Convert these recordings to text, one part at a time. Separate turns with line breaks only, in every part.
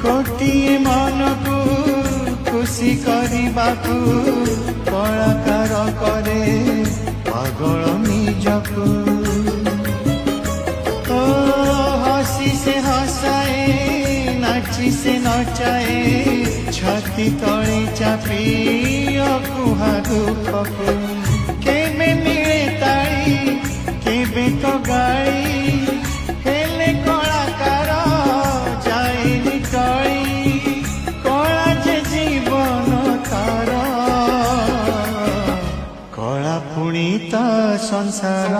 गोटिए मन को खुशी करबाकू कलाकार करे पागल निजकू। हसी से हसाए नाची से नचाए छाती तले चापी अकुहा दुखकू। केबे मिले ताड़ी केबे तो गाड़ी हेले कलाकार जाएनी टली कला जे जीवन तार कला पुणी ता संसार।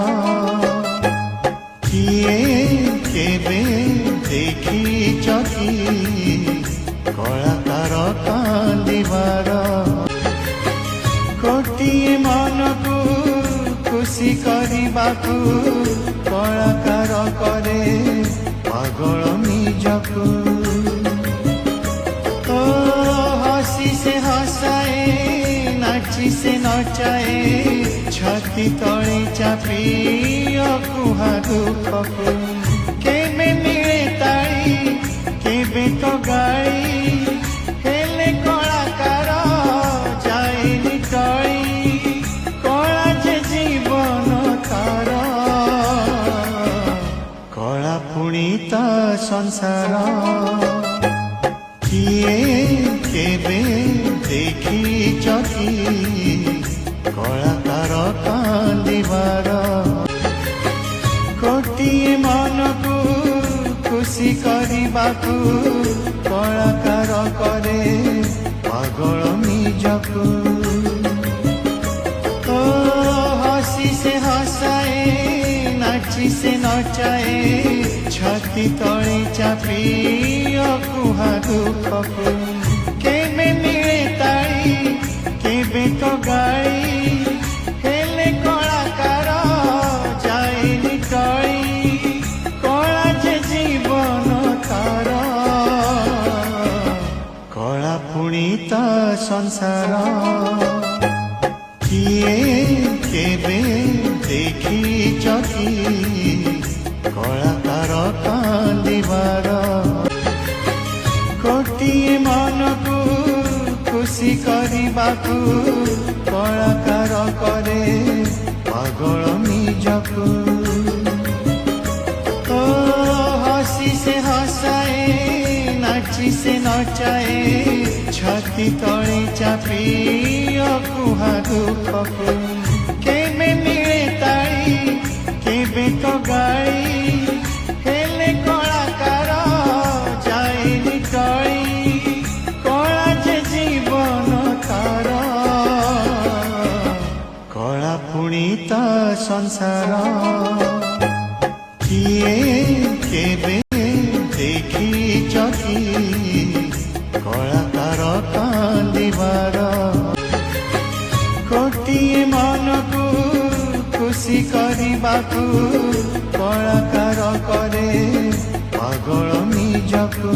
किए केबे देखी चकी कलाकार कांदिबार। गोटिए मन को खुशी करबाकू कलाकार करे पागल निजकू। हसी से हसाए नाची से नचाए छाती तले चापी अकुहा दुखकू। केबे मिले ताड़ी केबे तो गाड़ी हेले कलाकार जाएनी टली कला जे जीवन तार कला पुणी ता संसार। किए केबे देखी चकी कलाकार कांदिबार। गोटिए मन को खुशी करबाकू कलाकार करे पागल निजकू। हसी से हसाए नाची से नचाए छाती तले चापी अकुहा दुखकू। केबे मिले ताड़ी केबे तो गाड़ी हेले कलाकार जाएनी टली कला जे जीवन तार कला पुणी ता संसार। किए केबे देखी चकी कलाकार कांदिबार। गोटिए मन को खुशी करबाकू कलाकार करे पागल निजकू। हसी से हसाए नाची से नचाए छाती तले चापी अकुहा दुखकू। केबे मिले ताड़ी केबे तो गाड़ी हेले कलाकार जाएनी टली कला जे जीवन तार कला पुणी ता संसार। किए केबे देखी चकी कलाकार कांदिबार। गोटिए मन को खुशी करबाकू कलाकार करे पागल निजकू।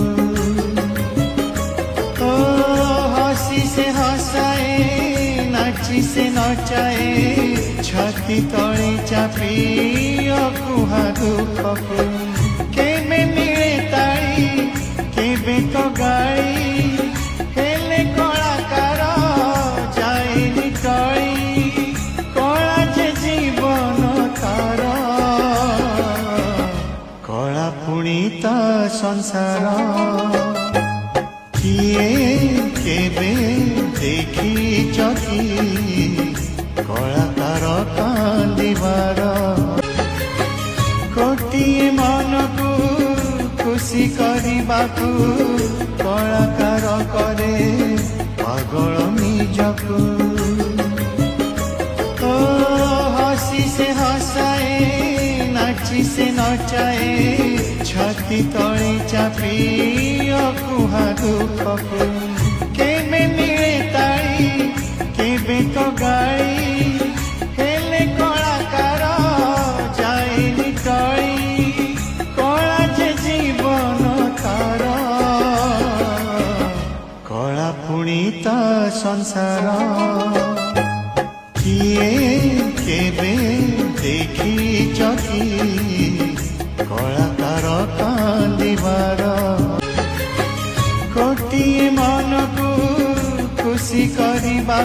हसी से हसाए नाची से नचाए छाती तले चापी अकुहा दुखकू। केबे मिले ताड़ी केबे तो गाड़ी हेले कलाकार जाएनी टली कला जे जीवन तार कला पुणी ता संसार। किए केबे देखी चकी कलाकार कांदिबार। गोटिए मन को खुशी करबाकू कलाकार करे पागल निजकू। हसी से हसाए नाची से नचाए छाती तले चापी अकुहा दुखकू। केबे मिले ताड़ी केबे तो गाड़ी हेले कलाकार जाएनी टली कला जे जीवन तार कला पुणी ता संसार। किए केबे देखी चकी कलाकार कांदिबार। गोटे मन को खुशी करवा